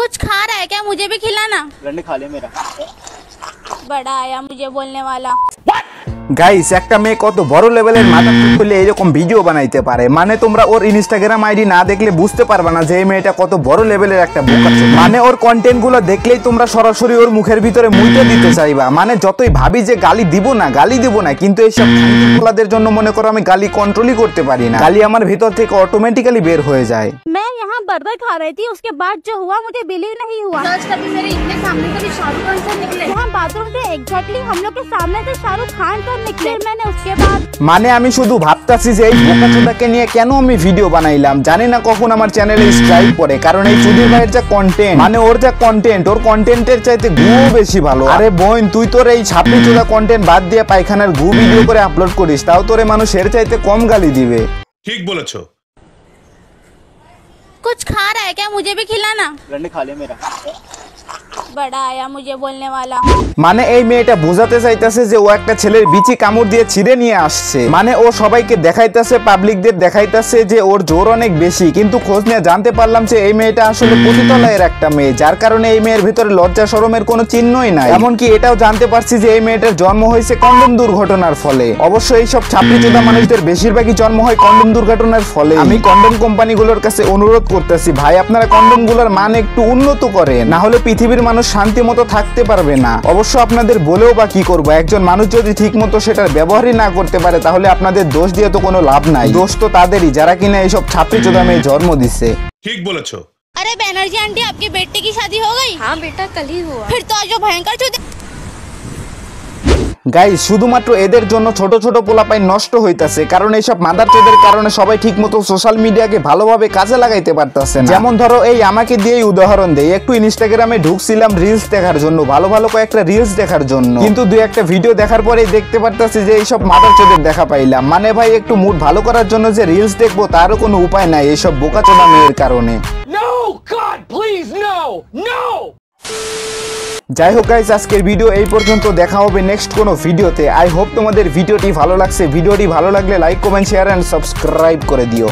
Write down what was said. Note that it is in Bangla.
कुछ खा रहा है क्या? मुझे भी खिलाना। रंडे खा ले मेरा। बड़ा आया मुझे बोलने वाला। গাইস একটা মেয়ে কত বড় লেভেলের মাথা খুলে এরকম ভিডিও বানাইতে পারে, মানে তোমরা ওর ইনস্টাগ্রাম আইডি না দেখলে বুঝতে পারবে না যে এই মেয়েটা কত বড় লেভেলের একটা বোকা। মানে ওর কন্টেন্ট গুলো দেখলেই তোমরা সরাসরি ওর মুখের ভিতরে মুইটা দিতে চাইবা। মানে যতই ভাবি যে গালি দিব না, কিন্তু এইসব খানকিগুলাদের জন্য মনে করো আমি গালি কন্ট্রোলই করতে পারি না। গালি আমার ভিতর থেকে অটোমেটিক্যালি বের হয়ে যায়। मैं यहाँ बर्गर खा रही थी, उसके बाद जो हुआ मुझे बिलीव नहीं हुआ। आज कभी मेरे इतने सामने कभी शाहरुख खान सर निकले। यहाँ बाथरूम से एग्जैक्टली हम लोग के सामने से शाहरुख खान सर निकले। मैंने उसके बाद মানে আমি শুধু ভাবতাছি যে এই বোকাচোদাকে নিয়ে কেন আমি ভিডিও বানাইলাম। জানি না কখন আমার চ্যানেলে স্ট্রাইক পড়ে, কারণ এই চুদির ভাইয়ের যা কন্টেন্ট, মানে ওর যা কন্টেন্ট, ওর কন্টেন্টের চাইতে গুও বেশি ভালো। আরে বোন, তুই তোর এই ছাপড়ি চোদা কন্টেন্ট বাদ দিয়ে পায়খানার গু ভিডিও করে আপলোড করিস, তাও তোরে মানুষ এর চাইতে কম গালি দিবে। ঠিক বলেছো। कुछ खा रहा है क्या? मुझे भी खिलाना। रंडे खा ले मेरा। बड़ा आया मुझे बोलने वाला। মানে এই মেয়েটা বোঝাতে চাইতেছে যে ও একটা ছেলের বিচি কামড় দিয়ে ছিঁড়ে নিয়ে আসছে। মানে ও সবাইকে দেখাইতেছে, পাবলিকদের দেখাইতেছে যে ওর জোর অনেক বেশি, কিন্তু খোঁজ নিয়ে জানতে পারলাম যে এই মেয়েটা আসলে পতিতলায়ের একটা মেয়ে, যার কারণে এই মেয়ের ভিতরে লজ্জা শরমের কোনো চিহ্নই নাই। এমনকি এটাও জানতে পারছি যে এই মেয়েটার জন্ম হয়েছে কন্ডম দুর্ঘটনার ফলে। অবশ্য এইসব ছাপড়ি চোদা মানুষদের বেশিরভাগই জন্ম হয় কন্ডম দুর্ঘটনার ফলে। আমি কন্ডম কোম্পানিগুলোর কাছে অনুরোধ করতেছি, ভাই আপনারা কন্ডমগুলোর মান একটু উন্নত করেন, না হলে পৃথিবীর মানুষ শান্তি মতো থাকতে পারবে না। অবশ্য আপনাদের বলেও বা কি করবো, একজন মানুষ যদি ঠিক মতো সেটার ব্যবহারই না করতে পারে তাহলে আপনাদের দোষ দিয়ে তো কোনো লাভ নাই। দোষ তো তাদেরই যারা কিনা এইসব ছাত্রী চোদা মেয়ে জন্ম দিচ্ছে। ঠিক বলেছো। अरे बनर्जी आंटी, आपके बेटे की शादी हो गई? हाँ बेटा, कल ही हुआ। फिर तो आज जो भयंकर चुदे। গাইস শুধুমাত্র এদের জন্য ছোট ছোট পোলাপাই নষ্ট হইতাছে, কারণ এইসব মাদারচোদের কারণে সবাই ঠিক মতো সোশ্যাল মিডিয়াকে ভালোভাবে কাজে লাগাইতে পারতাছে না। যেমন ধরো এই আমাকে দিয়েই উদাহরণ দেই, একটু ইনস্টাগ্রামে ঢুকছিলাম রিলস দেখার জন্য, ভালো ভালো কয়েকটা রিলস দেখার জন্য, কিন্তু দুই একটা ভিডিও দেখার পরেই দেখতে পারতাছি যে এইসব মাদারচোদের দেখা পাইলাম। মানে ভাই একটু মুড ভালো করার জন্য যে রিলস দেখবো তারও কোনো উপায় নাই এইসব বোকাচোদা মেয়ের কারণে। যাই হোক গাইস, আজকের ভিডিও এই পর্যন্ত, দেখা হবে নেক্সট কোনো ভিডিওতে। আই হোপ তোমাদের ভিডিওটি ভালো লাগছে। ভিডিওটি ভালো লাগলে like, comment, share and subscribe করে দিও।